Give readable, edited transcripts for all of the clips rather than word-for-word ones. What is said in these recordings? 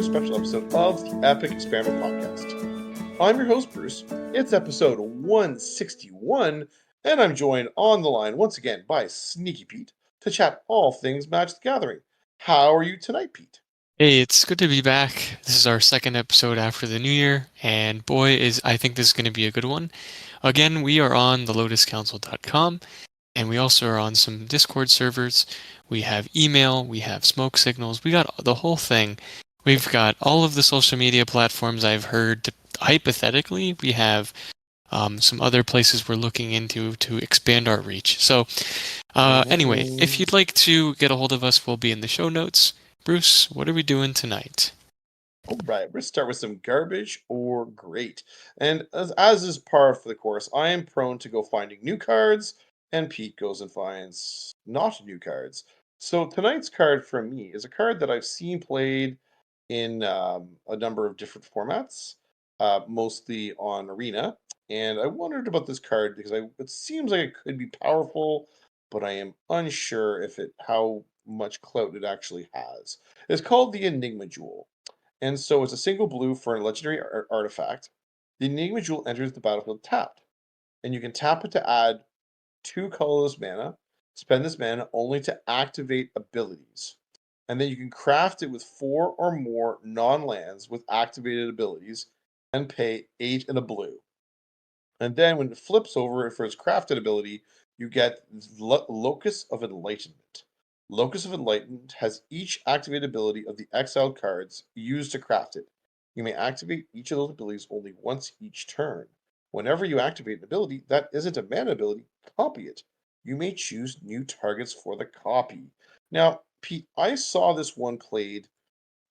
special episode of the Epic Experiment Podcast. I'm your host, Bruce. It's episode 161, and I'm joined on the line once again by Sneaky Pete to chat all things Magic the Gathering. How are you tonight, Pete? Hey, it's good to be back. This is our second episode after the new year, and boy, I think this is going to be a good one. Again, we are on the lotuscouncil.com, and we also are on some Discord servers. We have email, we have smoke signals, we got the whole thing. We've got all of the social media platforms I've heard. Hypothetically, we have some other places we're looking into to expand our reach. So, anyway, if Oh. you'd like to get a hold of us, we'll be in the show notes. Bruce, what are we doing tonight? All right, let's start with some garbage or great. And as is par for the course, I am prone to go finding new cards, and Pete goes and finds not new cards. So tonight's card from me is a card that I've seen played in a number of different formats, mostly on Arena. And I wondered about this card because it seems like it could be powerful, but I am unsure if it how much clout it actually has. It's called the Enigma Jewel. And so it's a single blue for a legendary artifact. The Enigma Jewel enters the battlefield tapped, and you can tap it to add 2 colorless mana, spend this mana only to activate abilities. And then you can craft it with 4 or more non-lands with activated abilities and pay 8 and a blue. And then when it flips over for its crafted ability, you get Locus of Enlightenment. Locus of Enlightenment has each activated ability of the exiled cards used to craft it. You may activate each of those abilities only once each turn. Whenever you activate an ability that isn't a mana ability, copy it. You may choose new targets for the copy. Now, Pete, I saw this one played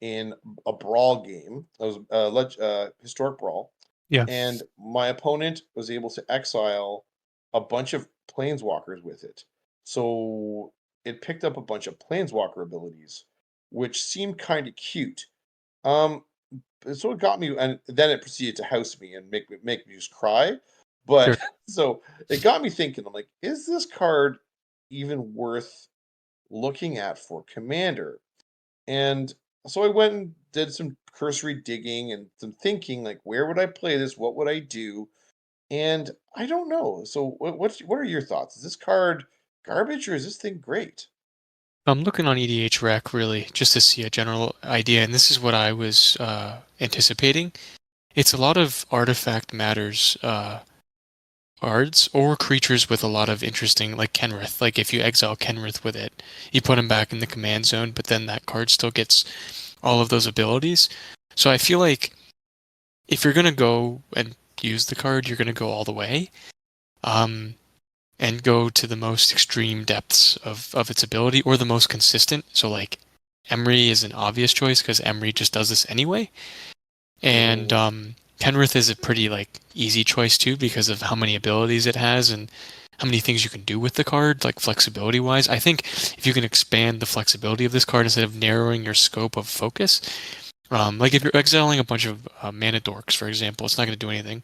in a brawl game. It was a historic brawl, Yeah. and my opponent was able to exile a bunch of planeswalkers with it. So it picked up a bunch of planeswalker abilities, which seemed kind of cute. Um, so it got me, and then it proceeded to house me and make me just cry. But Sure. so it got me thinking. I'm like, is this card even worth looking at for Commander? And so I went and did some cursory digging and some thinking, like, where would I play this? What would I do? And I don't know. So what are your thoughts? Is this card garbage or is this thing great? I'm looking on EDH Rec really just to see a general idea, and this is what I was anticipating. It's a lot of artifact matters cards or creatures with a lot of interesting, like Kenrith. Like if you exile Kenrith with it, you put him back in the command zone, but then that card still gets all of those abilities. So I feel like if you're gonna go and use the card, you're gonna go all the way. Um, and go to the most extreme depths of its ability or the most consistent. So like Emery is an obvious choice because Emery just does this anyway. And Mm, Kenrith is a pretty like easy choice too because of how many abilities it has and how many things you can do with the card, like flexibility wise. I think if you can expand the flexibility of this card instead of narrowing your scope of focus, like if you're exiling a bunch of mana dorks, for example, it's not going to do anything.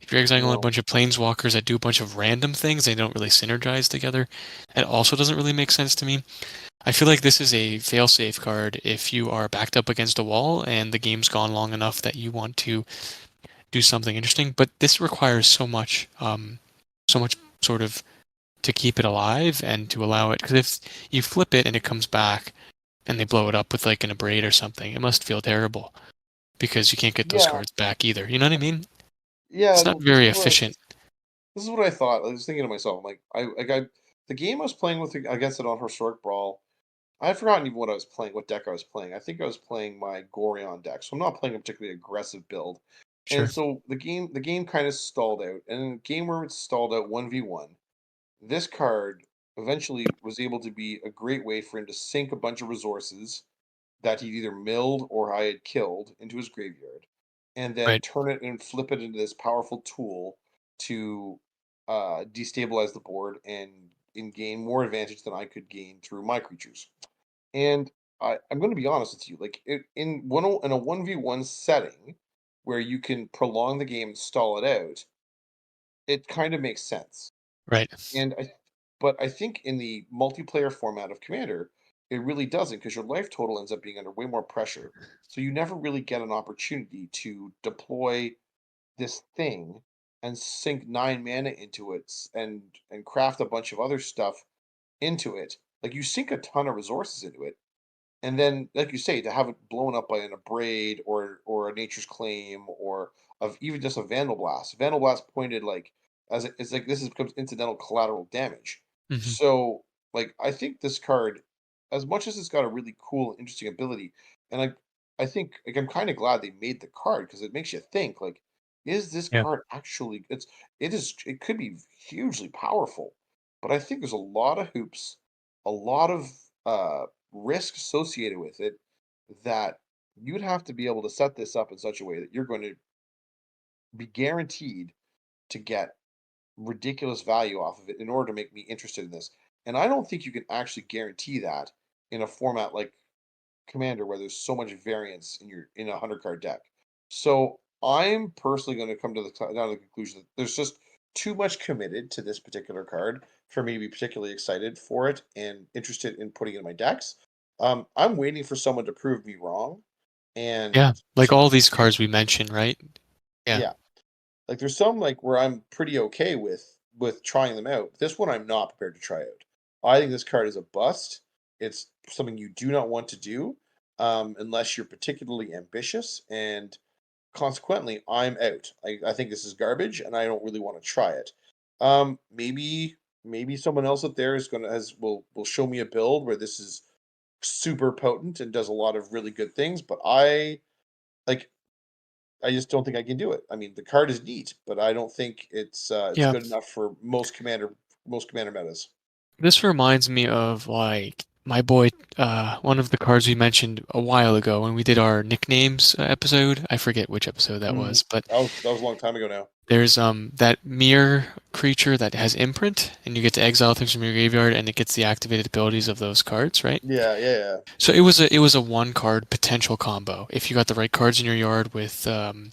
If you're exiling a no. bunch of planeswalkers that do a bunch of random things, they don't really synergize together. That also doesn't really make sense to me. I feel like this is a fail-safe card if you are backed up against a wall and the game's gone long enough that you want to do something interesting. But this requires so much sort of to keep it alive and to allow it. Because if you flip it and it comes back and they blow it up with like an abrade or something, it must feel terrible because you can't get those Yeah, cards back either. You know what I mean? yeah. It's not This very is what efficient. this is what I thought. I was thinking to myself, I'm like, the game I was playing with against it on Historic Brawl. I've forgotten even what I was playing, what deck I was playing. I think I was playing my Gorion deck, so I'm not playing a particularly aggressive build. And Sure. so the game kind of stalled out. And in a game where it stalled out 1v1, this card eventually was able to be a great way for him to sink a bunch of resources that he'd either milled or I had killed into his graveyard, and then Right. turn it and flip it into this powerful tool to destabilize the board and gain more advantage than I could gain through my creatures. And I'm going to be honest with you, like in a 1v1 setting where you can prolong the game and stall it out, it kind of makes sense. Right. And but I think in the multiplayer format of Commander, it really doesn't because your life total ends up being under way more pressure. So you never really get an opportunity to deploy this thing and sink 9 mana into it and craft a bunch of other stuff into it. Like you sink a ton of resources into it, and then, like you say, to have it blown up by an abrade or a nature's claim or of even just a vandal blast. Vandal blast pointed like it's like this becomes incidental collateral damage. Hmm. So like I think this card, as much as it's got a really cool and interesting ability, and I think like I'm kind of glad they made the card because it makes you think like, is this Yeah. card actually it could be hugely powerful, but I think there's a lot of hoops, a lot of risk associated with it that you'd have to be able to set this up in such a way that you're going to be guaranteed to get ridiculous value off of it in order to make me interested in this. And I don't think you can actually guarantee that in a format like Commander where there's so much variance in a 100 card deck. So I'm personally going to come to down to the conclusion that there's just too much committed to this particular card for me to be particularly excited for it and interested in putting it in my decks. I'm waiting for someone to prove me wrong, Yeah. and Like all these to cards we mentioned, right? Yeah. yeah, like there's some like where I'm pretty okay with trying them out. This one I'm not prepared to try out. I think this card is a bust. It's something you do not want to do unless you're particularly ambitious, and consequently, I'm out. I think this is garbage, and I don't really want to try it. Maybe someone else out there is gonna has will show me a build where this is super potent and does a lot of really good things, but like I just don't think I can do it. I mean, the card is neat, but I don't think it's Yeah. good enough for most commander metas. This reminds me of like my boy, one of the cards we mentioned a while ago when we did our nicknames episode. I forget which episode that Mm, was, but that was a long time ago now. there's that mirror creature that has imprint, and you get to exile things from your graveyard, and it gets the activated abilities of those cards, right? Yeah, yeah, yeah. So it was a one card potential combo if you got the right cards in your yard with the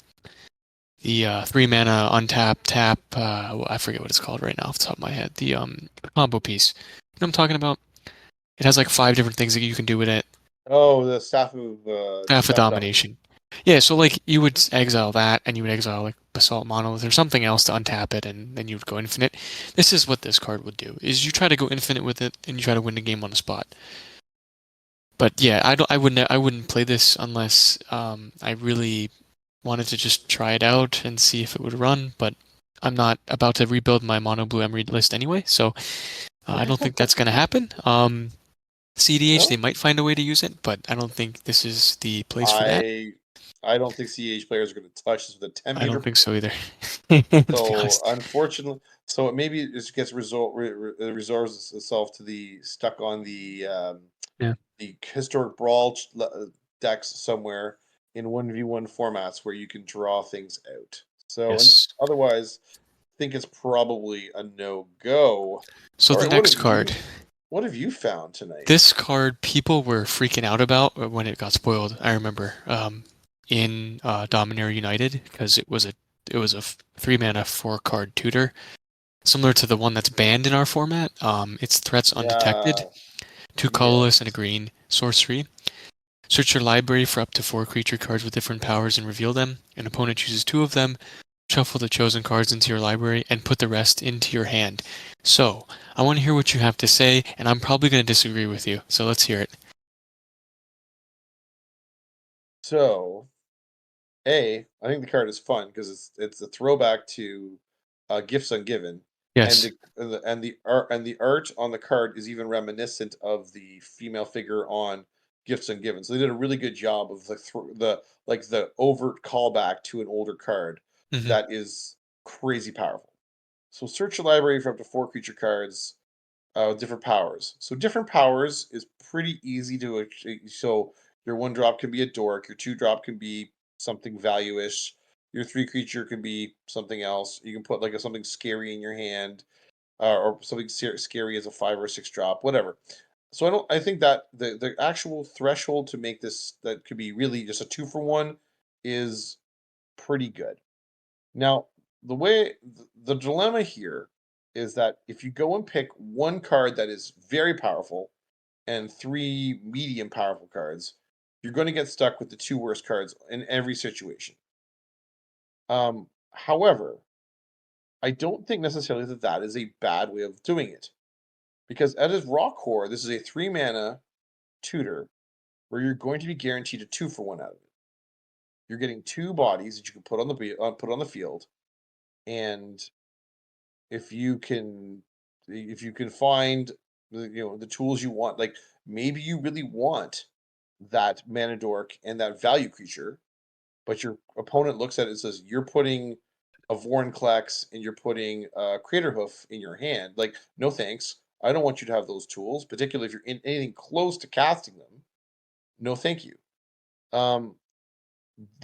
3 mana untap tap. I forget what it's called right now off the top of my head. The combo piece. You know what I'm talking about? It has like 5 different things that you can do with it. Oh, the staff of Half a domination. domination. Yeah, so like you would exile that, and you would exile like Basalt Monolith or something else to untap it, and then you would go infinite. This is what this card would do: is you try to go infinite with it, and you try to win the game on the spot. But yeah, I wouldn't play this unless I really wanted to just try it out and see if it would run. But I'm not about to rebuild my mono blue Emery list anyway, so I don't think that's going to happen. CDH, they No, might find a way to use it, but I don't think this is the place for that. I I don't think CH players are going to touch this with a 10 I don't meter. think so either, to be So honest. unfortunately, so maybe it just gets resorts itself to the stuck on Yeah. the historic brawl decks somewhere in 1v1 formats where you can draw things out. So and Yes. otherwise, I think it's probably a no go. So All the right, next card. what have you found tonight? This card people were freaking out about when it got spoiled. I remember in Dominaria United because it was a 3 mana 4 card tutor, similar to the one that's banned in our format. It's threats undetected, Yeah, two colorless and a yes. green sorcery. Search your library for up to 4 creature cards with different powers and reveal them. An opponent chooses 2 of them. Shuffle the chosen cards into your library and put the rest into your hand. So, I want to hear what you have to say, and I'm probably going to disagree with you. So let's hear it. So I think the card is fun because it's a throwback to Gifts Ungiven, and Yes. the art on the card is even reminiscent of the female figure on Gifts Ungiven. So they did a really good job of the overt callback to an older card Hmm. that is crazy powerful. So search your library for up to 4 creature cards with different powers. So different powers is pretty easy to achieve. So your 1 drop can be a dork. Your 2 drop can be something value-ish. Your 3 creature can be something else. You can put like something scary in your hand, or something scary as a 5 or 6 drop, whatever. So I think that the actual threshold to make this that could be really just a 2 for 1 is pretty good. Now, the dilemma here is that if you go and pick one card that is very powerful and 3 medium powerful cards, you're going to get stuck with the 2 worst cards in every situation. However, I don't think necessarily that that is a bad way of doing it, because at its raw core, this is a 3 mana tutor where you're going to be guaranteed a 2 for 1 out of it. You're getting 2 bodies that you can put on the field, and if you can find the tools you want, like maybe you really want that mana dork and that value creature, but your opponent looks at it and says you're putting a Vorinclex and you're putting a Craterhoof in your hand. Like, no thanks. I don't want you to have those tools, particularly if you're in anything close to casting them. No, thank you. Um,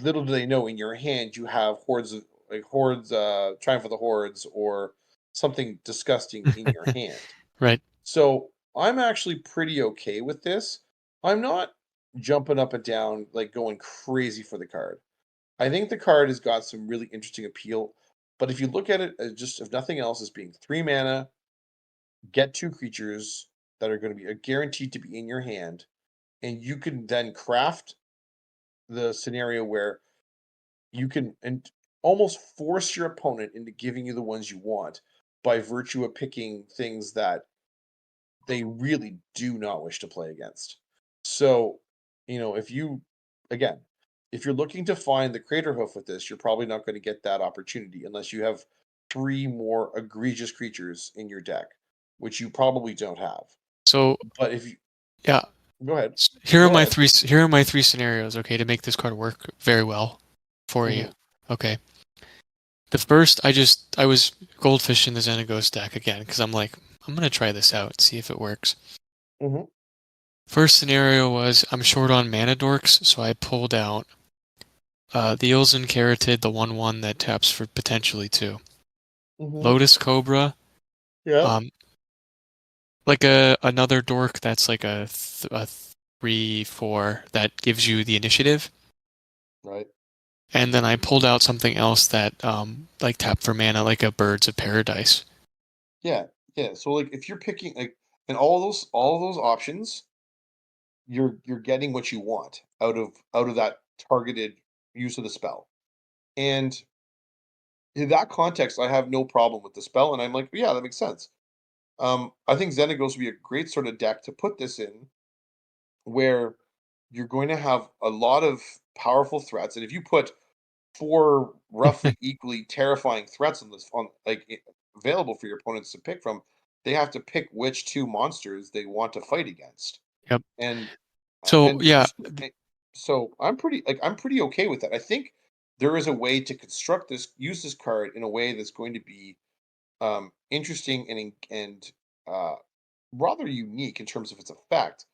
Little do they know, in your hand you have hordes, Triumph of the Hordes, or something disgusting in your hand. Right. So I'm actually pretty okay with this. I'm not jumping up and down, like going crazy for the card. I think the card has got some really interesting appeal, but if you look at it as just, if nothing else, as being 3 mana, get 2 creatures that are going to be guaranteed to be in your hand, and you can then craft the scenario where you can almost force your opponent into giving you the ones you want by virtue of picking things that they really do not wish to play against. So, if you, again, if you're looking to find the Crater Hoof with this, you're probably not going to get that opportunity unless you have 3 more egregious creatures in your deck, which you probably don't have. So But if you yeah, go ahead, here are go my ahead. three scenarios, okay, to make this card work very well for you. Hmm. Okay. The first, I was goldfish in the Xenagos deck again because I'm like, I'm gonna try this out and see if it works. Hmm. First scenario was I'm short on mana dorks, so I pulled out the Ilzin Carotid, the 1/1 that taps for potentially 2. Hmm. Lotus Cobra, Yeah. um, like another dork that's like a 3/4 that gives you the initiative. Right. And then I pulled out something else that like tap for mana, like a Birds of Paradise. Yeah. Yeah. So like if you're picking like and all those options, you're getting what you want out of that targeted use of the spell. And in that context, I have no problem with the spell, and I'm like, yeah, that makes sense. I think Xenagos would be a great sort of deck to put this in, where you're going to have a lot of powerful threats, and if you put 4 roughly equally terrifying threats on this available for your opponents to pick from, they have to pick which 2 monsters they want to fight against. Yep. And So and yeah, just so I'm pretty okay with that. I think there is a way to use this card in a way that's going to be interesting and uh, rather unique in terms of its effect.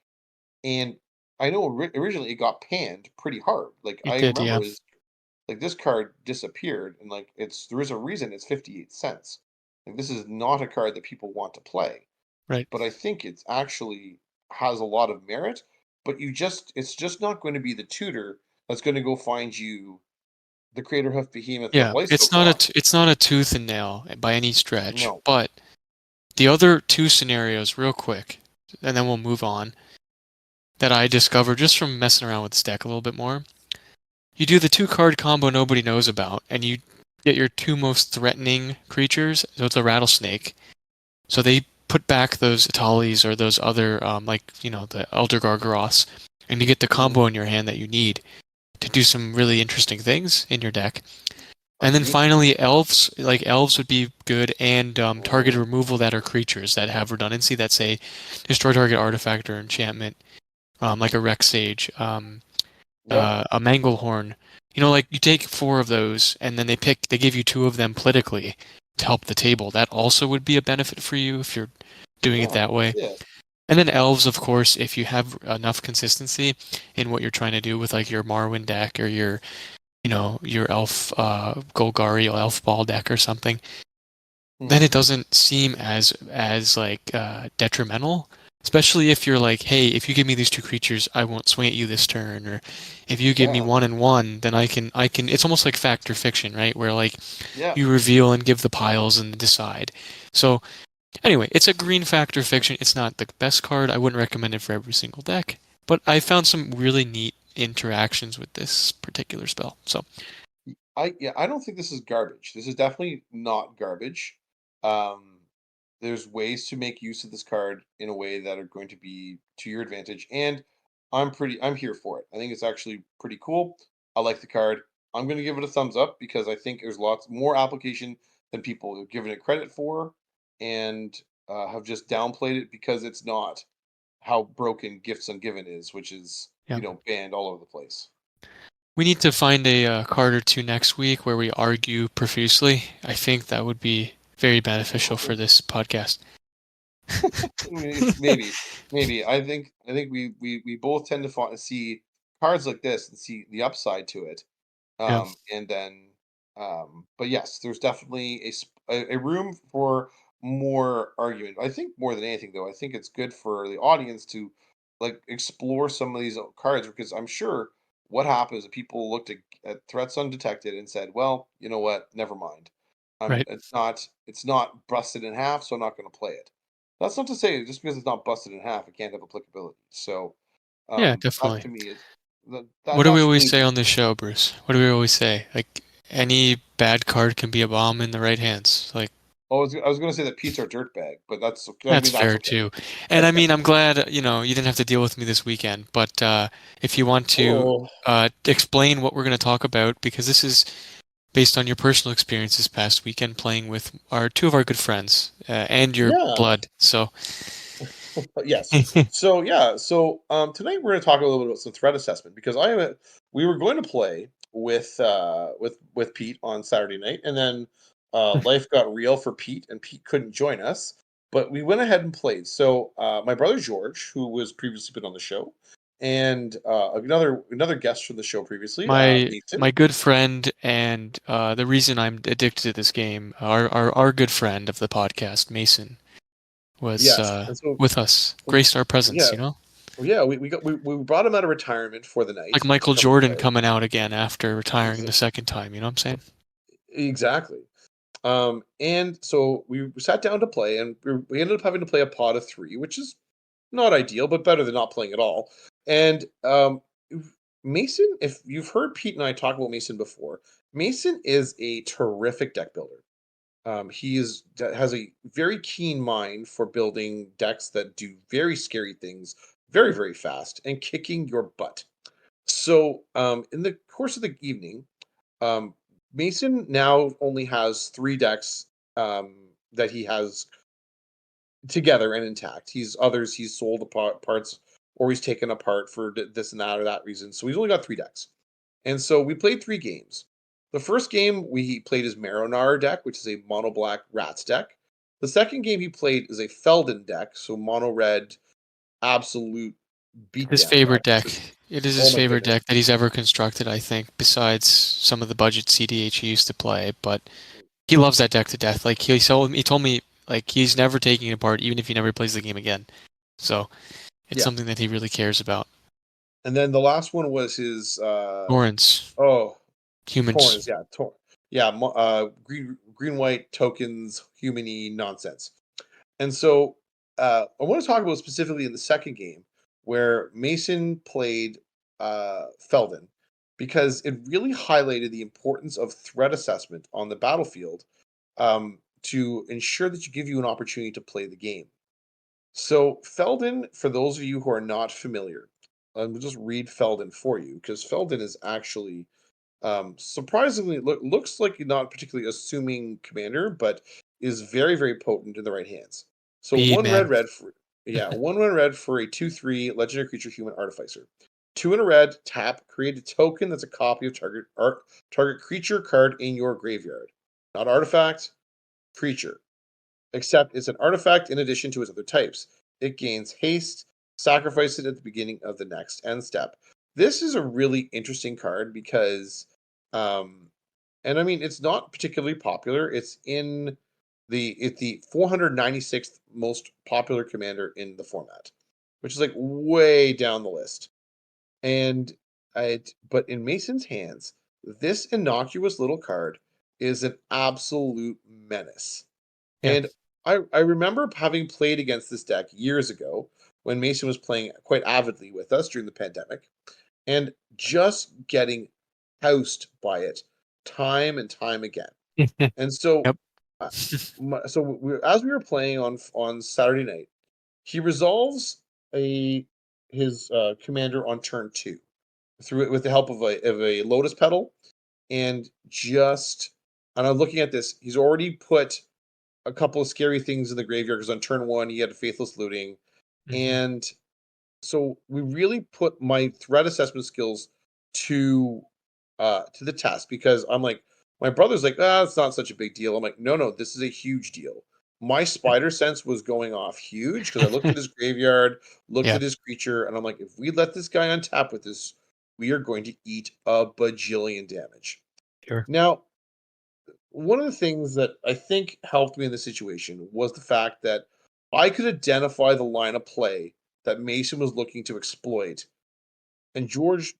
And I know originally it got panned pretty hard. Like it I did. remember Yeah. like this card disappeared, and like there is a reason it's 58 cents. Like this is not a card that people want to play, Right. but I think it's actually has a lot of merit. But it's just not going to be the tutor that's going to go find you the Crater Hoof Behemoth with Yeah. Lifesteal Clock. It's not a tooth and nail by any stretch, No. but the other two scenarios, real quick, and then we'll move on, that I discovered just from messing around with this deck a little bit more. You do the 2 card combo nobody knows about, and you get your 2 most threatening creatures. So it's a rattlesnake. So they put back those Italis or those other, the Elder Gargaroths, and you get the Hmm. combo in your hand that you need to do some really interesting things in your deck. And then Agreed. finally, elves, like elves would be good, and targeted Hmm. removal that are creatures that have redundancy that say destroy target artifact or enchantment, like a Rex Sage, Yep. a Manglehorn. Like you take 4 of those, and then they give you 2 of them politically to help the table. That also would be a benefit for you if you're doing it Yeah. that way. Yeah. And then elves, of course, if you have enough consistency in what you're trying to do with like your Marwyn deck or your elf Golgari or elf ball deck or something, then Hmm. it doesn't seem as like detrimental. Especially if you're like, hey, if you give me these 2 creatures, I won't swing at you this turn, or if you give me Yeah. 1 and 1, then I can. It's almost like fact or fiction, right? Where like Yeah. you reveal and give the piles and decide. So Anyway, it's a green factor fiction. It's not the best card. I wouldn't recommend it for every single deck, but I found some really neat interactions with this particular spell. So, I don't think this is garbage. This is definitely not garbage. Um, there's ways to make use of this card in a way that are going to be to your advantage, and I'm here for it. I think it's actually pretty cool. I like the card. I'm going to give it a thumbs up because I think there's lots more application than people have given it credit for, and have just downplayed it because it's not how broken Gifts Ungiven is, which is yeah. banned all over the place. We need to find a card or two next week where we argue profusely. I think that would be very beneficial for this podcast. I mean, maybe. I think we both tend to see cards like this and see the upside to it. Yeah, And then, but yes, there's definitely a room for more argument. I think more than anything, though, I think it's good for the audience to like explore some of these cards because I'm sure what happens is people looked at threats undetected and said, well, you know what, never mind. right. It's not busted in half, so I'm not going to play it. That's not to say just because it's not busted in half, it can't have applicability. So Yeah, that definitely. to me is What do we that's always really say on this show, Bruce? What do we always say? Like, any bad card can be a bomb in the right hands. Like, Oh, I was gonna say that Pete's our dirtbag, but I that's mean, that's fair okay. too. And I mean, I'm glad, you didn't have to deal with me this weekend. But if you want to Oh, explain what we're going to talk about, because this is based on your personal experience this past weekend playing with our two of our good friends and your yeah. blood. So, Yes. So, yeah, so, tonight we're gonna talk a little bit about some threat assessment because we were going to play with Pete on Saturday night, and then, life got real for Pete, and Pete couldn't join us, but we went ahead and played. So, my brother George, who was previously been on the show, and, another guest from the show previously, my Mason. good friend and the reason I'm addicted to this game, our good friend of the podcast, Mason, was Yes, and so with us, so graced our presence. yeah. Well, yeah, we brought him out of retirement for the Like night to Michael come and Jordan play. coming out again after retiring Exa the second time. You know what I'm saying? exactly. And so we sat down to play, and we ended up having to play a pot of 3, which is not ideal, but better than not playing at all. And, Mason, if you've heard Pete and I talk about Mason before, Mason is a terrific deck builder. He has a very keen mind for building decks that do very scary things very, very fast and kicking your butt. So, in the course of the evening, um, Mason now only has 3 decks that he has together and intact. He's sold apart parts or he's taken apart for this and that or that reason. So he's only got 3 decks. And so we played 3 games. The first game we played his Maronar deck, which is a mono black rats deck. The second game he played is a Felden deck, so mono red absolute His beatdown favorite deck. deck. It is Oh his my favorite goodness. deck that he's ever constructed, I think, besides some of the budget CDH he used to play. But he loves that deck to death. Like he told me like he's never taking it apart, even if he never plays the game again. So it's Yeah. something that he really cares about. And then the last one was his Lawrence, oh Torrens, humans. yeah, yeah, green white tokens, humany nonsense. And so I want to talk about specifically in the second game where Mason played Felden because it really highlighted the importance of threat assessment on the battlefield to ensure that you give you an opportunity to play the game. So Felden, for those of you who are not familiar, we'll just read Felden for you because Felden is actually surprisingly looks like not particularly assuming commander, but is very, very potent in the right hands. So Speed, one red man. red for yeah, one red for a 2/3 legendary creature human artificer. 2 in a red, tap, create a token that's a copy of target creature card in your graveyard. Not artifact, creature. Except it's an artifact in addition to its other types. It gains haste, sacrifice it at the beginning of the next end step. This is a really interesting card because um and I mean it's not particularly popular. It's the 496th most popular commander in the format, which is like way down the list. And but in Mason's hands, this innocuous little card is an absolute menace. Yeah. And I remember having played against this deck years ago when Mason was playing quite avidly with us during the pandemic, and just getting housed by it time and time again. And so, Yep. uh, as we were playing on Saturday night, he resolves a his commander on turn two through it with the help of a lotus petal, and just and I'm looking at this. He's already put a couple of scary things in the graveyard because on turn one he had a faithless looting, Hmm. and so we really put my threat assessment skills to the test because I'm like, my brother's like, ah, it's not such a big deal. I'm like, no, no, this is a huge deal. My spider sense was going off huge because I looked at his graveyard, looked Yeah. at his creature, and I'm like, if we let this guy untap with this, we are going to eat a bajillion damage. Sure. Now, one of the things that I think helped me in this situation was the fact that I could identify the line of play that Mason was looking to exploit, and George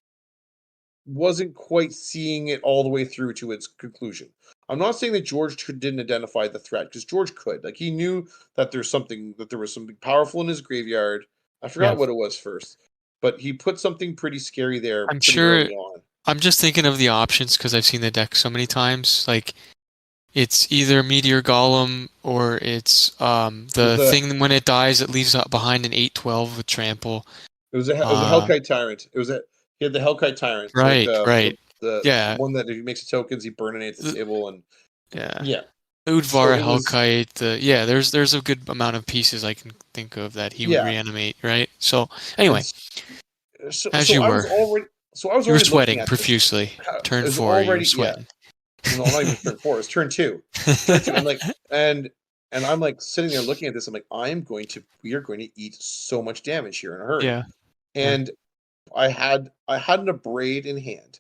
wasn't quite seeing it all the way through to its conclusion. I'm not saying that didn't identify the threat because George could. Like he knew that there was something powerful in his graveyard. I Yeah. forgot what it was first, but he put something pretty scary there I'm pretty sure. early on. I'm just thinking of the options because I've seen the deck so many times. Like it's either Meteor Golem or it's It was the thing when it dies it leaves out behind an 8/12 with trample. it was a Uh, Hellkite Tyrant. He had the Hellkite Tyrant, like right, right. the Yeah, one that if he makes tokens, he burninates the th- table, and yeah. yeah. So Udvara it was Hellkite. Yeah. There's a good amount of pieces I can think of that he would yeah, reanimate. Right. So and anyway, as so you were, I was you were already looking sweating at this. profusely. Turn It was 4, you were already yeah. sweating. No, not even turn four. It's turn two. Turn two, and like and I'm like sitting there looking at this. I'm like, we are going to eat so much damage here in a hurry. Yeah, yeah, And I had an abrade in hand,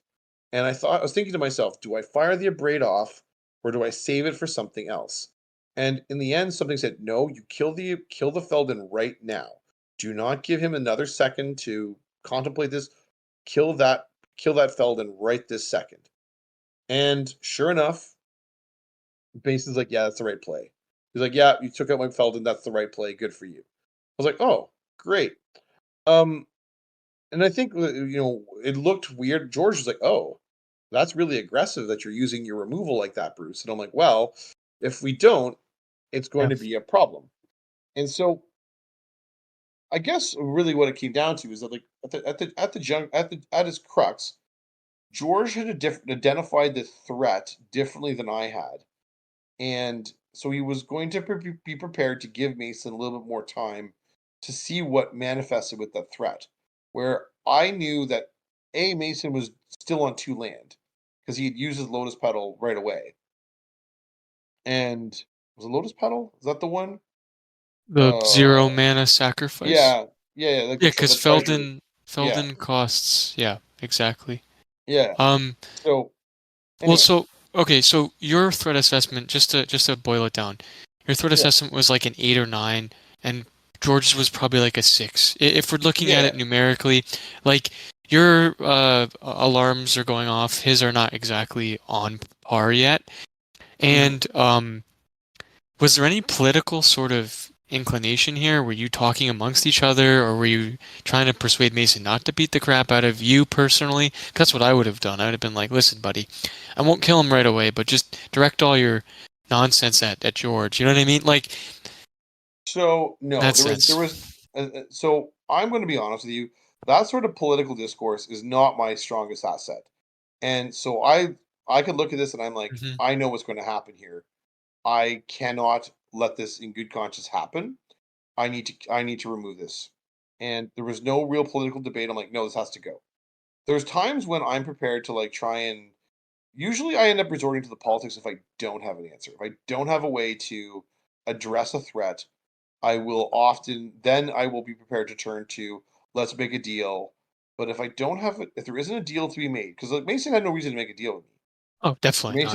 and I was thinking to myself, do I fire the abrade off, or do I save it for something else? And in the end, something said, no, you kill the Felden right now. Do not give him another second to contemplate this. Kill that kill that Felden right this second. And sure enough, Mason's like, yeah, that's the right play. He's like, yeah, you took out my Felden. That's the right play. Good for you. I was like, oh, great. Um, and I think it looked weird. George was like, oh, that's really aggressive that you're using your removal like that, Bruce. And I'm like, well, if we don't, it's going yeah. to be a problem. And so I guess really what it came down to is that like at his crux, George had identified the threat differently than I had. And so he was going to be prepared to give Mason a little bit more time to see what manifested with that threat. Where I knew that Mason was still on two land because he had used his Lotus Petal right away. And was it Lotus Petal? Is that the one? The Uh, 0 mana sacrifice. yeah, like Yeah, because the treasury. Yeah, Felden costs. Yeah, exactly. yeah. Um, So well, anyway, so okay, so your threat assessment, just to boil it down, your threat yeah, assessment was like an 8 or 9, and George's was probably like a 6. If we're looking at yeah. it numerically, like your alarms are going off, his are not exactly on par yet, Hmm. and was there any political sort of inclination here? Were you talking amongst each other, or were you trying to persuade Mason not to beat the crap out of you personally? 'Cause that's what I would have done. I would have been like, listen, buddy, I won't kill him right away, but just direct all your nonsense at George. You know what I mean? Like, So in no, that sense. so I'm going to be honest with you. That sort of political discourse is not my strongest asset, and so I could look at this and I'm like, Hmm. I know what's going to happen here. I cannot let this in good conscience happen. I need to remove this. And there was no real political debate. I'm like, no, this has to go. There's times when I'm prepared to like try and usually I end up resorting to the politics if I don't have an answer. If I don't have a way to address a threat, I will be prepared to turn to let's make a deal. But if I don't have it, if there isn't a deal to be made, because like Mason had no reason to make a deal with me. Oh, definitely not.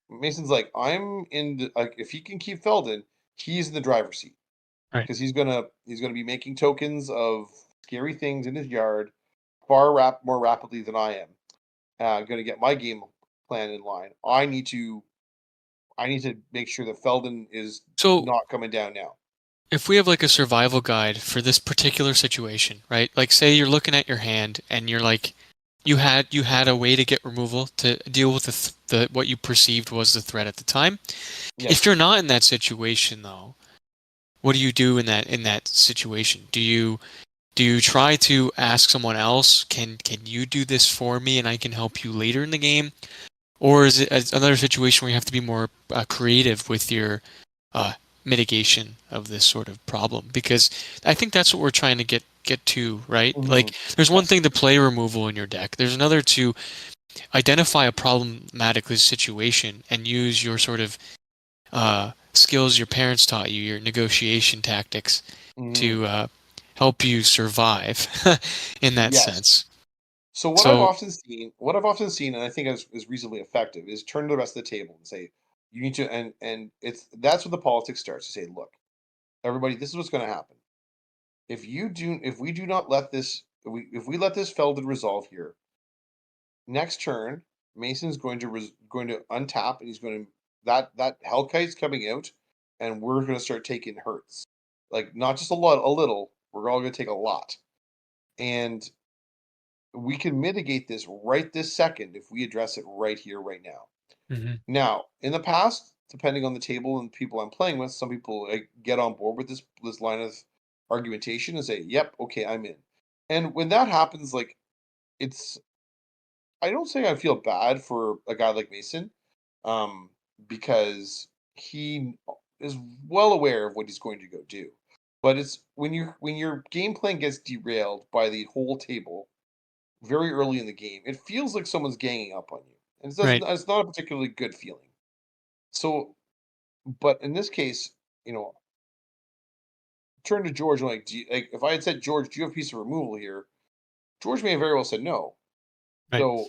Mason's like like if he can keep Felden, he's in the driver's seat Right. because he's gonna be making tokens of scary things in his yard more rapidly than I am. I'm gonna get my game plan in line. I need to make sure that Feldon is So not coming down now. if we have like a survival guide for this particular situation, right? Like say you're looking at your hand and you're like you had a way to get removal to deal with the what you perceived was the threat at the time. If Yes. you're not in that situation though, what do you do in that situation? Do you try to ask someone else, can you do this for me and I can help you later in the game? Or is it another situation where you have to be more creative with your uh, mitigation of this sort of problem? Because I think that's what we're trying to get to, right? Hmm. Like, there's one Yes. thing to play removal in your deck. There's another to identify a problematic situation and use your sort of skills your parents taught you, your negotiation tactics, Hmm. to help you survive in that Yes. sense. So So, what I've often seen, and I think is reasonably effective, is turn to the rest of the table and say, you need to, and it's that's where the politics starts. You say, look, everybody, this is what's going to happen. If we do not let this, if we let this Feldon resolve here, next turn, Mason's going to untap, and he's going to that Hellkite's coming out, and we're going to start taking hurts, like not just a little. We're all going to take a lot, and we can mitigate this right this second if we address it right here, right now. mhm, Now, in the past, depending on the table and people I'm playing with, some people get on board with this line of argumentation and say, "Yep, okay, I'm in." And when that happens, like it's I don't say I feel bad for a guy like Mason, um, because he is well aware of what he's going to go do. But it's when your game plan gets derailed by the whole table very early in the game, it feels like someone's ganging up on you, and right, it's not a particularly good feeling. So, but in this case, you know, turn to George and like, like if I had said, George, do you have a piece of removal here? George may have very well said no. right, So,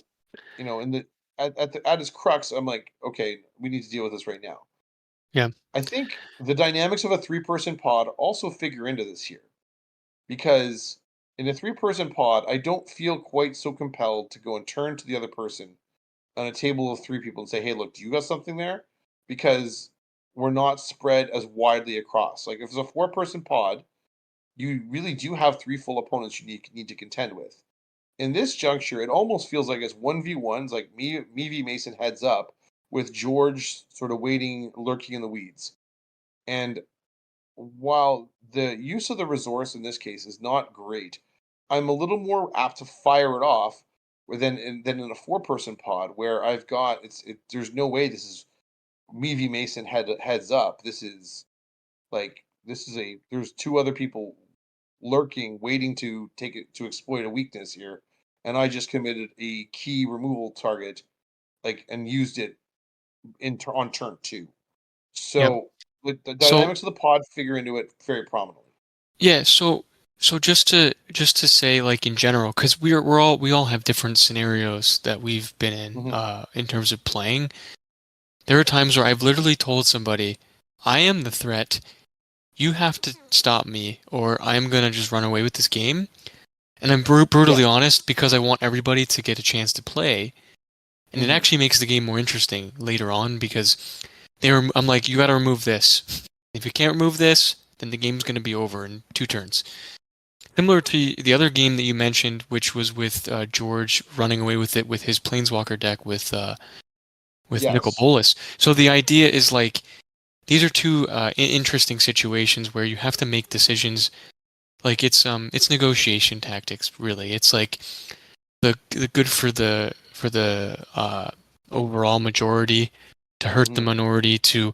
in the at his crux, I'm like, okay, we need to deal with this right now. yeah, I think the dynamics of a three-person pod also figure into this here because in a three-person pod, I don't feel quite so compelled to go and turn to the other person on a table of three people and say, "Hey, look, do you got something there?" Because we're not spread as widely across. Like if it's a four-person pod, you really do have three full opponents you need to contend with. In this juncture, it almost feels like it's 1v1s, like me v Mason heads up, with George sort of waiting, lurking in the weeds. And while the use of the resource in this case is not great, I'm a little more apt to fire it off than in a four-person pod where I've got there's no way this is me v Mason heads up. This is a there's two other people lurking, waiting to take it to exploit a weakness here, and I just committed a key removal target, and used it on turn two. yeah. So the So, dynamics of the pod figure into it very prominently. yeah, so just to say, like in general, because we all have different scenarios that we've been Hmm. in terms of playing. There are times where I've literally told somebody, I am the threat. You have to stop me, or I'm gonna just run away with this game. And I'm brutally Yes. honest because I want everybody to get a chance to play. And it Hmm. actually makes the game more interesting later on because I'm like, you got to remove this. If you can't remove this, then the game's going to be over in 2 turns. Similar to the other game that you mentioned, which was with George running away with it with his Planeswalker deck with Nicol Yes. Bolas. So the idea is like these are two interesting situations where you have to make decisions. Like it's negotiation tactics really. It's like the good for the overall majority to hurt the Hmm. minority to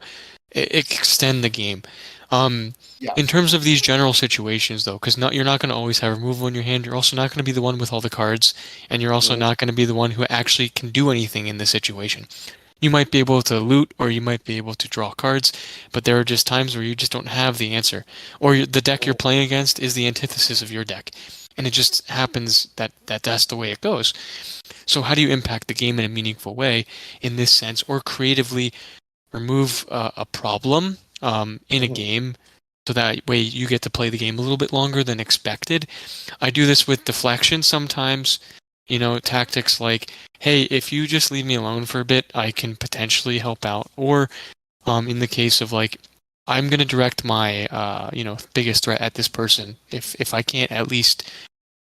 extend the game. Um, in Yes. terms of these general situations, though, because you're not going to always have removal in your hand. You're also not going to be the one with all the cards, and you're also Hmm. not going to be the one who actually can do anything in the situation. You might be able to loot, or you might be able to draw cards, but there are just times where you just don't have the answer, or the deck you're playing against is the antithesis of your deck, and it just happens that's the way it goes. So how do you impact the game in a meaningful way in this sense, or creatively remove a problem in a Hmm. game so that way you get to play the game a little bit longer than expected? I do this with deflection sometimes. Tactics like, hey, if you just leave me alone for a bit, I can potentially help out. Or In the case of like, I'm gonna direct my biggest threat at this person. If I can't at least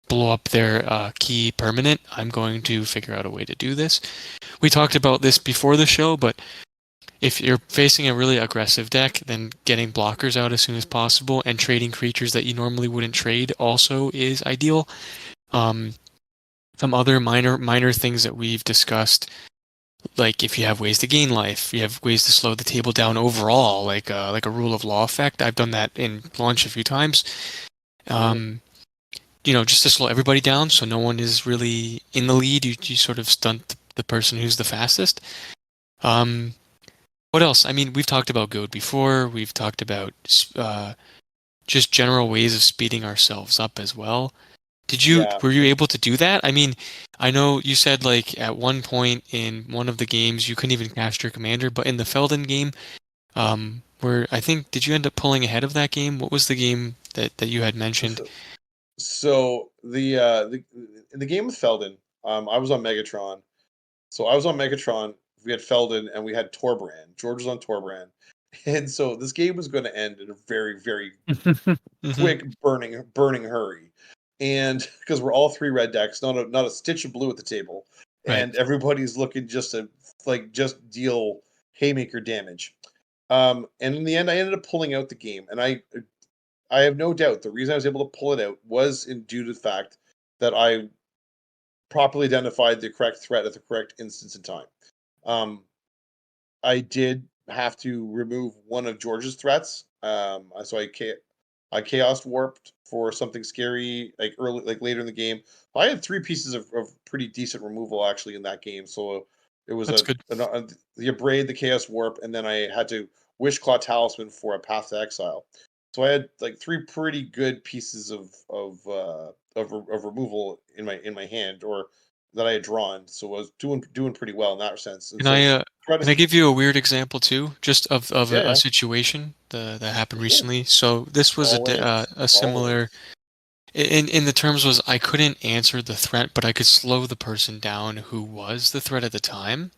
blow up their key permanent, I'm going to figure out a way to do this. We talked about this before the show, but if you're facing a really aggressive deck, then getting blockers out as soon as possible and trading creatures that you normally wouldn't trade also is ideal. Um, some other minor things that we've discussed, like if you have ways to gain life, you have ways to slow the table down overall, like a rule of law effect. I've done that in launch a few times. Mhm. Um, just to slow everybody down so no one is really in the lead. You sort of stunt the person who's the fastest. Um, what else? I mean, we've talked about Goad before. We've talked about just general ways of speeding ourselves up as well. Yeah. Were you able to do that? I mean, I know you said like at one point in one of the games you couldn't even cast your commander, but in the Felden game, where I think did you end up pulling ahead of that game? What was the game that you had mentioned? So the in the game with Felden, I was on Megatron. So I was on Megatron. We had Felden and we had Torbrand. George was on Torbrand, and so this game was going to end in a very very Hmm. quick burning hurry, and because we're all three red decks, not a stitch of blue at the table, Right. and everybody's looking just to just deal haymaker damage. And in the end, I ended up pulling out the game, and I have no doubt the reason I was able to pull it out was in due to the fact that I properly identified the correct threat at the correct instance in time. Um, I did have to remove one of George's threats. So I chaos warped for something scary like early, like later in the game. I had three pieces of pretty decent removal actually in that game. So it was That's good. the abrade, the chaos warp, and then I had to wish claw talisman for a path to exile. So I had like three pretty good pieces of removal in my hand or that I had drawn. So I was doing pretty well in that sense. And Can I so uh, try to can I give you a weird example too, just of yeah, a yeah, situation that happened for sure. recently? So this was Always, a similar always. in the terms was I couldn't answer the threat, but I could slow the person down who was the threat at the time,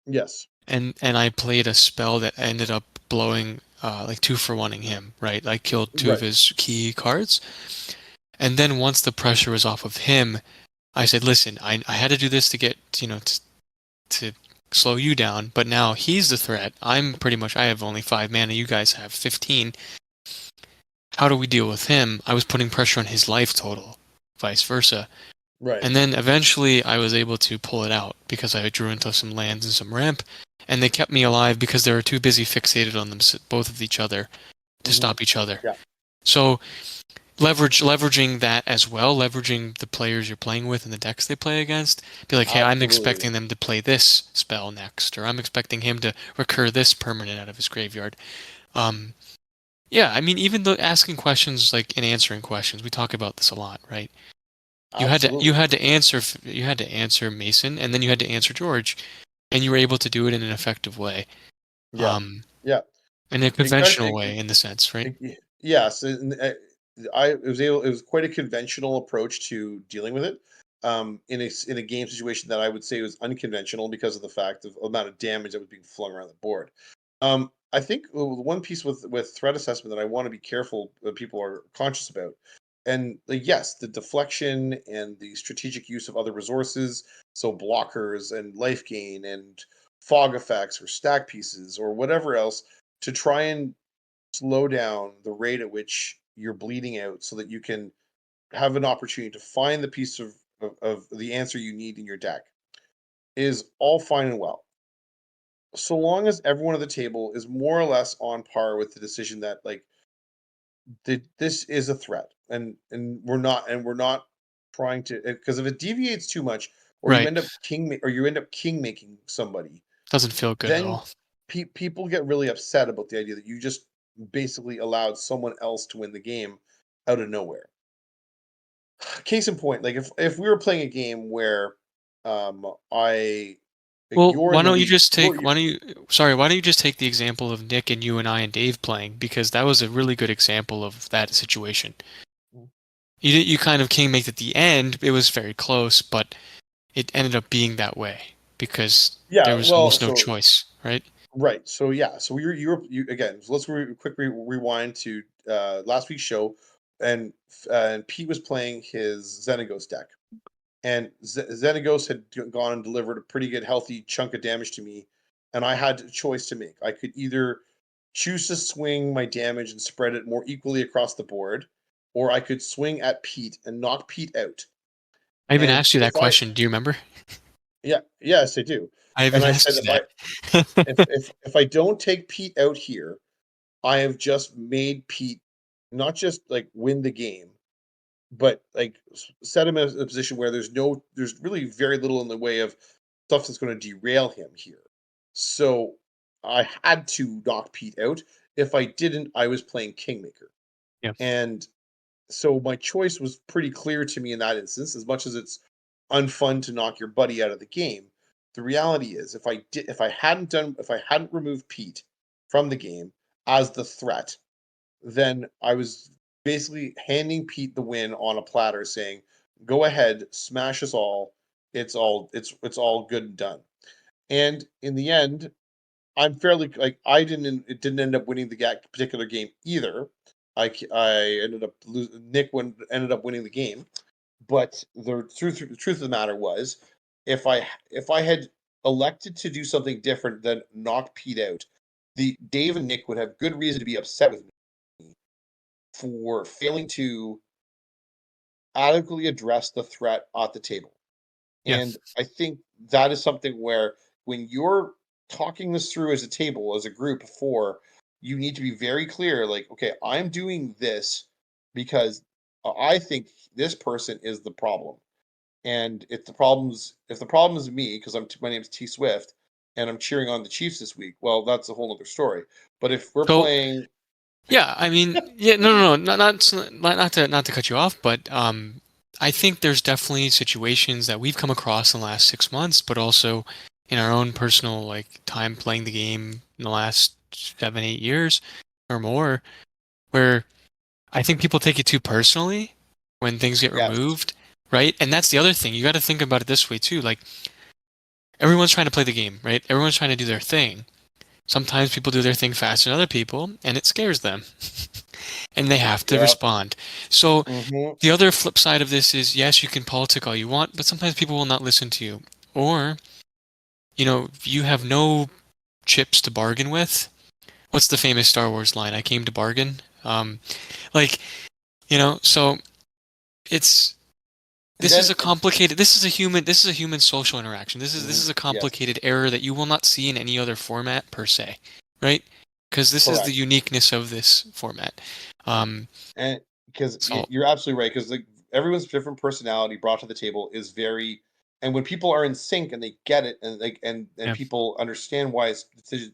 Yes. and I played a spell that ended up blowing like two for oneing him, right? I killed two of Right. his key cards, and then once the pressure was off of him, I said, "Listen, I had to do this to get to slow you down, but now he's the threat. I have only 5 mana, you guys have 15. How do we deal with him?" I was putting pressure on his life total, vice versa. Right. And then eventually I was able to pull it out because I drew into some lands and some ramp, and they kept me alive because they were too busy fixated on them, both of each other, to Hmm. stop each other. Yeah. So leveraging that as well, leveraging the players you're playing with and the decks they play against. Be like, hey, I'm Absolutely. expecting them to play this spell next, or I'm expecting him to recur this permanent out of his graveyard. Um, yeah, I mean, even though asking questions like and answering questions, we talk about this a lot, right? You Absolutely. had to answer you had to answer Mason, and then you had to answer George, and you were able to do it in an effective way, Yeah. um, Yeah. in a It kind conventional way, in the sense, right? yes, I it was quite a conventional approach to dealing with it. In a game situation that I would say was unconventional because of the fact of amount of damage that was being flung around the board. I think one piece with threat assessment that I want to be careful that people are conscious about, and yes, the deflection and the strategic use of other resources, so blockers and life gain and fog effects or stack pieces or whatever else to try and slow down the rate at which you're bleeding out so that you can have an opportunity to find the piece of the answer you need in your deck is all fine and well. So long as everyone at the table is more or less on par with the decision that this is a threat and we're not trying to because if it deviates too much or Right. you end up king making somebody Doesn't feel good at then all. people get really upset about the idea that you just basically allowed someone else to win the game out of nowhere. Case in point, like if we were playing a game where I like Well, you're in the lead, why don't you just take the example of Nick and you and I and Dave playing, because that was a really good example of that situation. You kind of king make at the end. It was very close, but it ended up being that way because there yeah, was well, almost no so choice, right? Right. So yeah. So you again. So let's rewind to last week's show, and Pete was playing his Xenagos deck, and Xenagos had gone and delivered a pretty good, healthy chunk of damage to me, and I had a choice to make. I could either choose to swing my damage and spread it more equally across the board, or I could swing at Pete and knock Pete out. I even And asked you that if I, question. Do you remember? yeah, yes, I do. I even And I asked said you if I that. if I don't take Pete out here, I have just made Pete not just like win the game, but like set him in a position where there's really very little in the way of stuff that's going to derail him here. So I had to knock Pete out. If I didn't, I was playing Kingmaker. Yeah. And so my choice was pretty clear to me in that instance. As much as it's unfun to knock your buddy out of the game, the reality is if I hadn't removed Pete from the game as the threat, then I was basically handing Pete the win on a platter, saying, "Go ahead, smash us all. It's all good and done." And in the end, I'm fairly like it didn't end up winning the particular game either. I ended up losing. Ended up winning the game, but the truth of the matter was, if I had elected to do something different than knock Pete out, the Dave and Nick would have good reason to be upset with me for failing to adequately address the threat at the table. Yeah. And I think that is something where when you're talking this through as a table, as a group of four, you need to be very clear like, okay, I'm doing this because I think this person is the problem. And if the problem is me, because my name's T Swift and I'm cheering on the Chiefs this week, well, that's a whole other story. But if we're So playing, yeah, I mean, yeah, no, not to cut you off, but I think there's definitely situations that we've come across in the last 6 months, but also in our own personal like time playing the game in the last 7, 8 years or more, where I think people take it too personally when things get yes, removed, right? And that's the other thing. You got to think about it this way too. Like everyone's trying to play the game, right? Everyone's trying to do their thing. Sometimes people do their thing faster than other people, and it scares them. And they have to yeah, respond. So hmm the other flip side of this is yes, you can politic all you want, but sometimes people will not listen to you. Or, you have no chips to bargain with. What's the famous Star Wars line? I came to bargain. Like, so it's and this is then a complicated this is a human social interaction. This is a yes, complicated error that you will not see in any other format per se, right? Because this is the correct. uniqueness of this format. Um, And because so you're absolutely right, because like everyone's different personality brought to the table is very, and when people are in sync and they get it, and like and yeah. people understand why the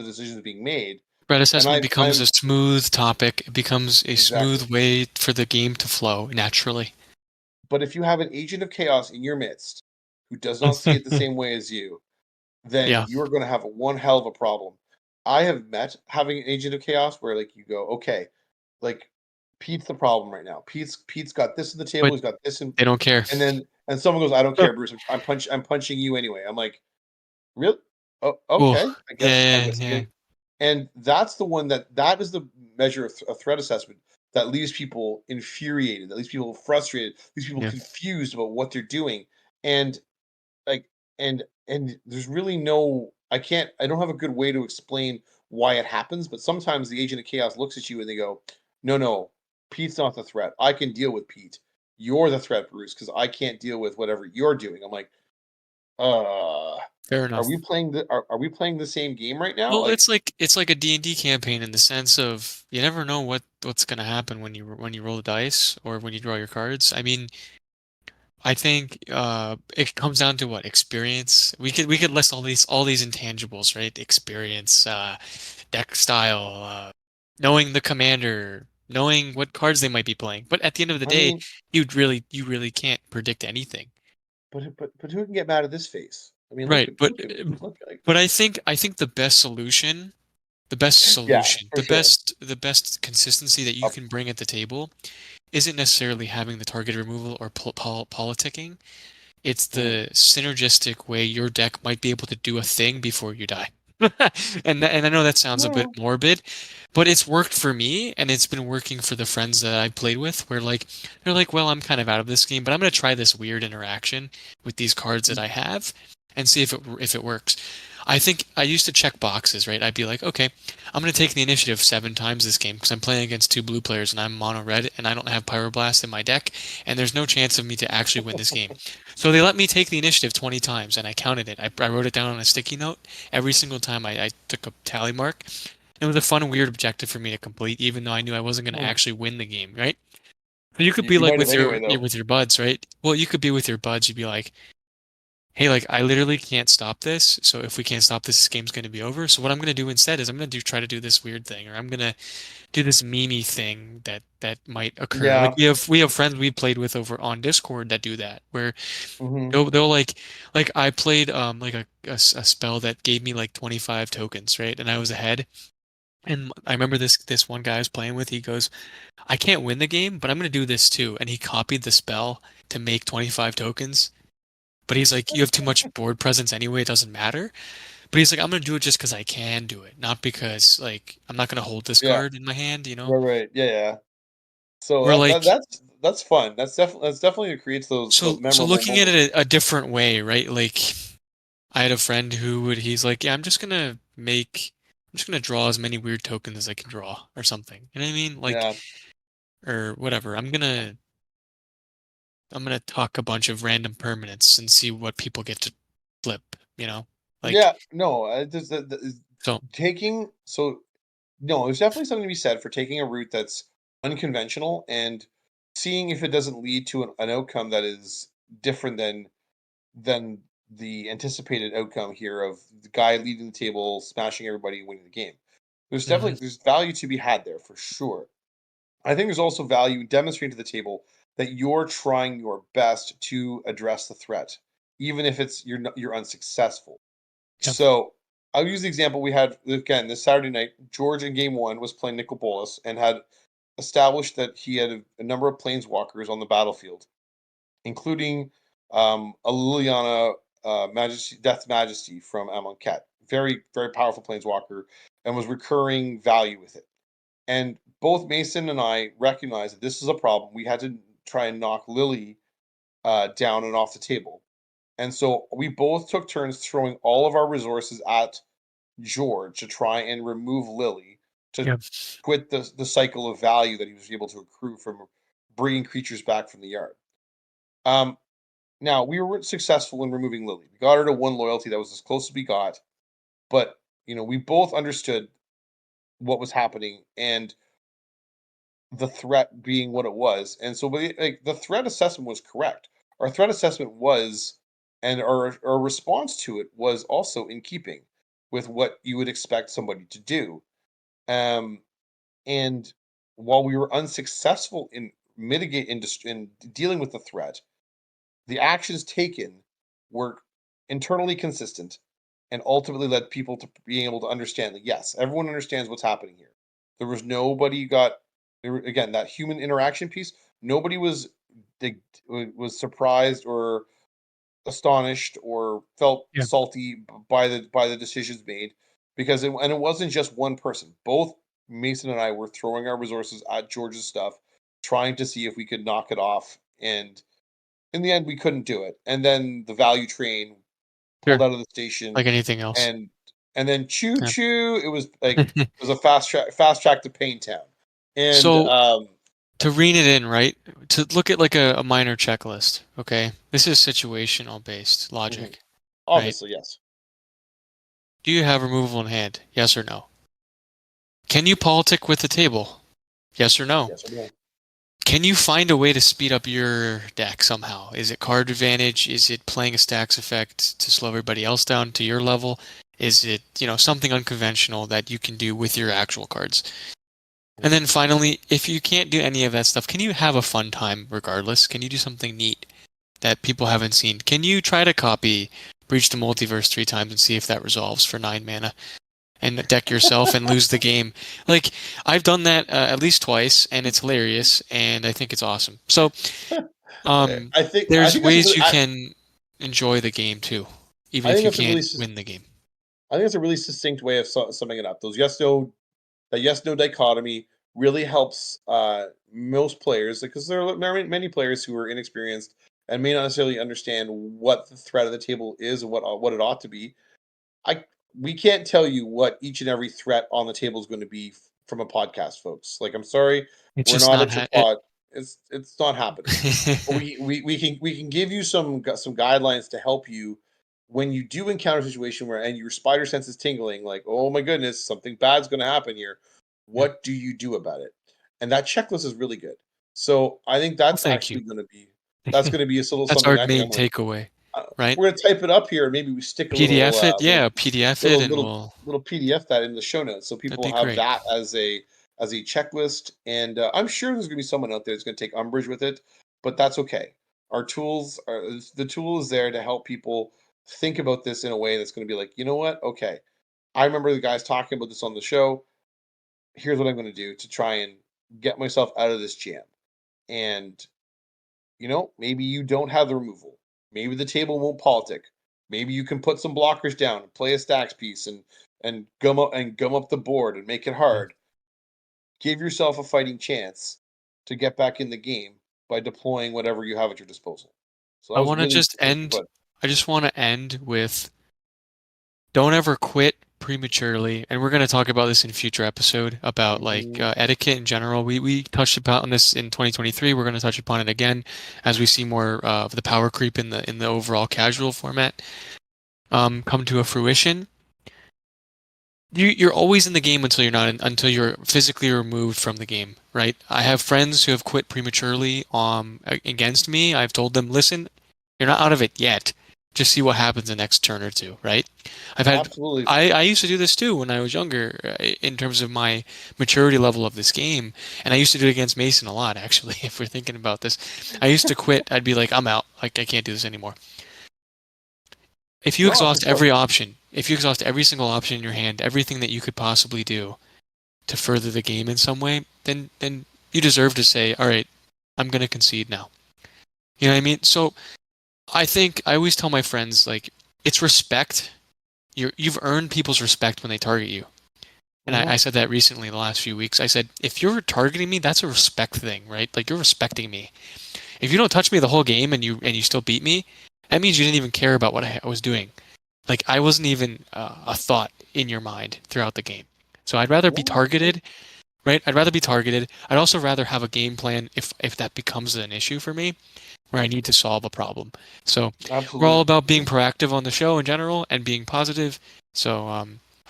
decision is being made, Threat and assessment becomes a I'm smooth topic. It becomes a exactly. smooth way for the game to flow naturally. But if you have an agent of chaos in your midst who does not see it the same way as you, then Yeah, you're going to have one hell of a problem. I have met having an agent of chaos where like you go, okay, like Pete's the problem right now. Pete's got this on the table. but He's got this they don't care. and then and someone goes, I don't Oh, care, Bruce. I'm punching you anyway. I'm like, really? Oh, oh, okay. I yeah, guess I'm yeah, getting. And that's the one that is the measure of a threat assessment that leaves people infuriated, that leaves people frustrated, leaves people yeah. confused about what they're doing. And like and there's really no I don't have a good way to explain why it happens, but sometimes the agent of chaos looks at you and they go, no, Pete's not the threat. I can deal with Pete. You're the threat, Bruce, because I can't deal with whatever you're doing. I'm like, uh Fair enough. are we playing the same game right now? Well, Like, it's like a D&D campaign in the sense of you never know what's gonna happen when you roll the dice or when you draw your cards. I mean, I think it comes down to what experience. We could list all these intangibles, right? Experience, deck style, knowing the commander, knowing what cards they might be playing. But at the end of the I day, mean, you really can't predict anything. but who can get mad at this face? I mean, Right, but look at look like but I think the best solution, the best yeah, solution, for the sure. best the best consistency that you Up, can bring at the table isn't necessarily having the target removal or politicking. It's mhm. the synergistic way your deck might be able to do a thing before you die. And I know that sounds a bit No. morbid, but it's worked for me and it's been working for the friends that I played with where like they're like, well, I'm kind of out of this game, but I'm gonna try this weird interaction with these cards that I have and see if it works. I think I used to check boxes, right? I'd be like, okay, I'm gonna take the initiative 7 times this game because I'm playing against 2 blue players and I'm mono red and I don't have Pyroblast in my deck, and there's no chance of me to actually win this game. So they let me take the initiative 20 times and I counted it. I wrote it down on a sticky note. Every single time I took a tally mark. It was a fun, weird objective for me to complete, even though I knew I wasn't going to Hmm. actually win the game, right? So you could be You like might have anyway, though. with your buds, right? Well, you could be with your buds. You'd be like, hey, like I literally can't stop this. So if we can't stop this, this game's going to be over. So what I'm going to do instead is I'm going to try to do this weird thing, or I'm going to do this meme thing that might occur. Like Yeah. we have friends we played with over on Discord that do that, where Hmm. they'll like I played like a spell that gave me like 25 tokens, right? And I was ahead. And I remember this one guy I was playing with, he goes, I can't win the game, but I'm gonna do this too. And he copied the spell to make 25 tokens. But he's like, you have too much board presence anyway, it doesn't matter. But he's like, I'm gonna do it just because I can do it, not because like I'm not gonna hold this Yeah. card in my hand, you know? Right. Right. Yeah. Yeah. So We're like, that's fun. That's definitely creates those so memorable looking at moments. it a different way, right? Like I had a friend he's like, yeah, I'm just gonna draw as many weird tokens as I can draw or something. You know what I mean? Like, Yeah. or whatever. I'm gonna talk a bunch of random permanents and see what people get to flip, you know? Like, Yeah. No. so, Taking so no. There's definitely something to be said for taking a route that's unconventional and seeing if it doesn't lead to an outcome that is different than the anticipated outcome here of the guy leading the table, smashing everybody, and winning the game. mhm, There's value to be had there for sure. I think there's also value in demonstrating to the table that you're trying your best to address the threat, even if you're unsuccessful. yeah, So I'll use the example we had again this Saturday night. George in game one was playing Nicol Bolas and had established that he had a number of planeswalkers on the battlefield, including a Liliana Majesty, Death Majesty from Amonkhet. Very, very powerful planeswalker and was recurring value with it. And both Mason and I recognized that this is a problem. We had to try and knock Lily down and off the table. And so we both took turns throwing all of our resources at George to try and remove Lily to yeah, quit the cycle of value that he was able to accrue from bringing creatures back from the yard. Um, Now we were successful in removing Lily. We got her to one loyalty that was as close as we got, but we both understood what was happening and the threat being what it was. And so like the threat assessment was correct. Our threat assessment was and our response to it was also in keeping with what you would expect somebody to do. Um and while we were unsuccessful in in dealing with the threat, the actions taken were internally consistent and ultimately led people to being able to understand that yes, everyone understands what's happening here. There was nobody got again that human interaction piece. Nobody was surprised or astonished or felt yeah, salty by the decisions made because it wasn't just one person. Both Mason and I were throwing our resources at George's stuff, trying to see if we could knock it off, and in the end, we couldn't do it. And then the value train pulled sure. out of the station, Like anything else. and and then choo Yeah. choo. It was like it was a fast track to Pain Town, and So to rein it in, right? To look at like a minor checklist, okay? This is situational based mhm, logic, right? obviously yes, Do you have removal in hand? Yes or no? Can you politic with the table? Yes or no? yes or no. Can you find a way to speed up your deck somehow? Is it card advantage? Is it playing a stacks effect to slow everybody else down to your level? Is it, something unconventional that you can do with your actual cards? And then finally, if you can't do any of that stuff, can you have a fun time regardless? Can you do something neat that people haven't seen? Can you try to copy Breach the Multiverse 3 times and see if that resolves for 9 mana? And deck yourself and lose the game. Like I've done that at least twice, and it's hilarious, and I think it's awesome. So, um, I there's think that's a ways really you can enjoy the game too, even I if think you that's a really can't win the game. I think it's a really succinct way of summing it up. Those yes no that yes no dichotomy really helps most players because there are many players who are inexperienced and may not necessarily understand what the threat of the table is and what it ought to be. I We can't tell you what each and every threat on the table is going to be from a podcast, folks. Like, I'm sorry, It's we're just not not at your it. pod. It's not happening. But we can give you some guidelines to help you when you do encounter a situation where and your spider sense is tingling, like, oh my goodness, something bad's going to happen here. Yeah. What do you do about it? And that checklist is really good. So I think Well, that's thank you. actually going to be a little That's something our I think main I'm like takeaway, right? we're gonna type it up here, and maybe we stick a PDF it, little yeah, PDF it, and we'll little PDF that in the show notes, so that'd people be have great. that as a checklist. And I'm sure there's gonna be someone out there that's gonna take umbrage with it, but that's okay. The tool is there to help people think about this in a way that's gonna be like, you know what? Okay, I remember the guys talking about this on the show. Here's what I'm gonna do to try and get myself out of this jam. And maybe you don't have the removal. Maybe the table won't politic. Maybe you can put some blockers down and play a stacks piece and gum up the board and make it Yeah. hard. Give yourself a fighting chance to get back in the game by deploying whatever you have at your disposal. So that I was wanna really just succinctly end put. I just wanna end with don't ever quit prematurely, and we're gonna talk about this in a future episode about, like, Mhm. etiquette in general. We touched upon this in 2023, we're gonna touch upon it again as we see more of the power creep in the overall casual format, come to a fruition. You're always in the game until you're not until you're physically removed from the game, right? I have friends who have quit prematurely against me. I've told them, listen, you're not out of it yet. Just see what happens the next turn or two, right? I've had Absolutely. I used to do this too when I was younger, in terms of my maturity level of this game, and I used to do it against Mason a lot, actually. If we're thinking about this, I used to quit. I'd be like, I'm out. Like I can't do this anymore. If you No, for exhaust sure. every option, if you exhaust every single option in your hand, everything that you could possibly do to further the game in some way, then you deserve to say, all right, I'm gonna concede now. You know what I mean? So I think I always tell my friends like it's respect. You've earned people's respect when they target you. And I Hmm. said that recently the last few weeks. I said, if you're targeting me, that's a respect thing, right? Like you're respecting me. If you don't touch me the whole game and you still beat me, that means you didn't even care about what I was doing. Like I wasn't even a thought in your mind throughout the game. So I'd rather be Yeah, absolutely. targeted, right? I'd rather be targeted. I'd also rather have a game plan if that becomes an issue for me where I need to solve a problem. So we're all Absolutely. about being Yeah. proactive on the show in general and being positive. So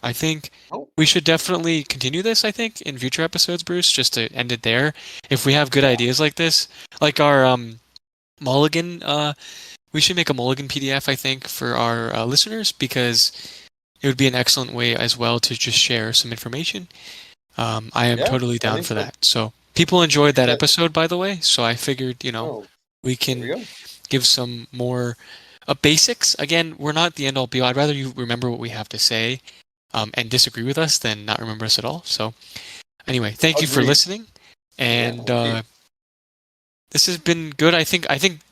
I think Oh, we should definitely continue this. I think in future episodes, Bruce, just to end it there. If we have good yeah. ideas like this, like our Mulligan, we should make a Mulligan PDF. I think for our listeners because it would be an excellent way as well to just share some information. I am Yeah, totally I down think for so. that. So people enjoyed that That, episode, by the way. So I figured, oh, we there we can go. give some more basics. Again, we're not the end all be all. I'd rather you remember what we have to say and disagree with us than not remember us at all. So anyway, thank you for Agreed. listening, Yeah, and thank you. this has been good. I think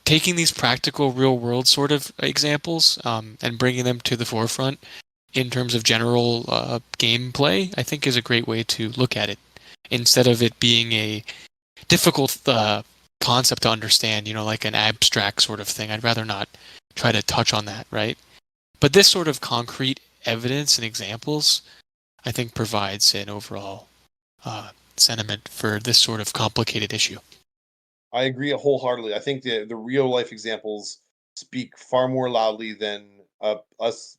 taking these practical, real world sort of examples and bringing them to the forefront in terms of general gameplay, I think is a great way to look at it instead of it being a difficult concept to understand, like an abstract sort of thing. I'd rather not try to touch on that, right? But this sort of concrete evidence and examples, I think, provides an overall sentiment for this sort of complicated issue. I agree wholeheartedly. I think the real life examples speak far more loudly than us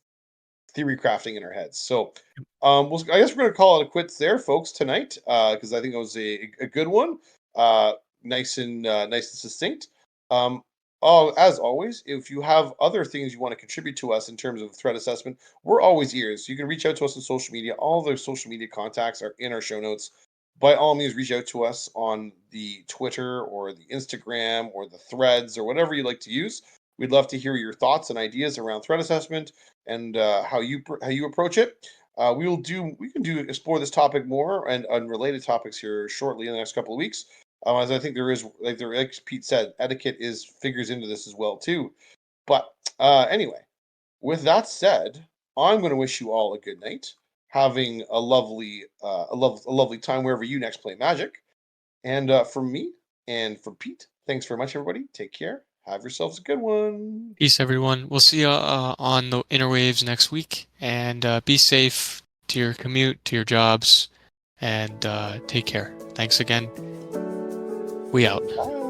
theory crafting in our heads. So, I guess we're gonna call it a quits there, folks, tonight, because I think it was a good one. Uh, nice and succinct. Um, oh, as always, if you have other things you want to contribute to us in terms of threat assessment, we're always ears. You can reach out to us on social media. All of their social media contacts are in our show notes. By all means, reach out to us on the Twitter or the Instagram or the Threads or whatever you like to use. We'd love to hear your thoughts and ideas around threat assessment and how you approach it. We can do explore this topic more and unrelated topics here shortly in the next couple of weeks. As I think there is like Pete said, etiquette is figures into this as well too. But anyway, with that said, I'm going to wish you all a good night, having a lovely time wherever you next play Magic. And for me and for Pete, thanks very much, everybody. Take care. Have yourselves a good one. Peace, everyone. We'll see you on the interwaves next week. And be safe to your commute, to your jobs, and take care. Thanks again. We out. Bye.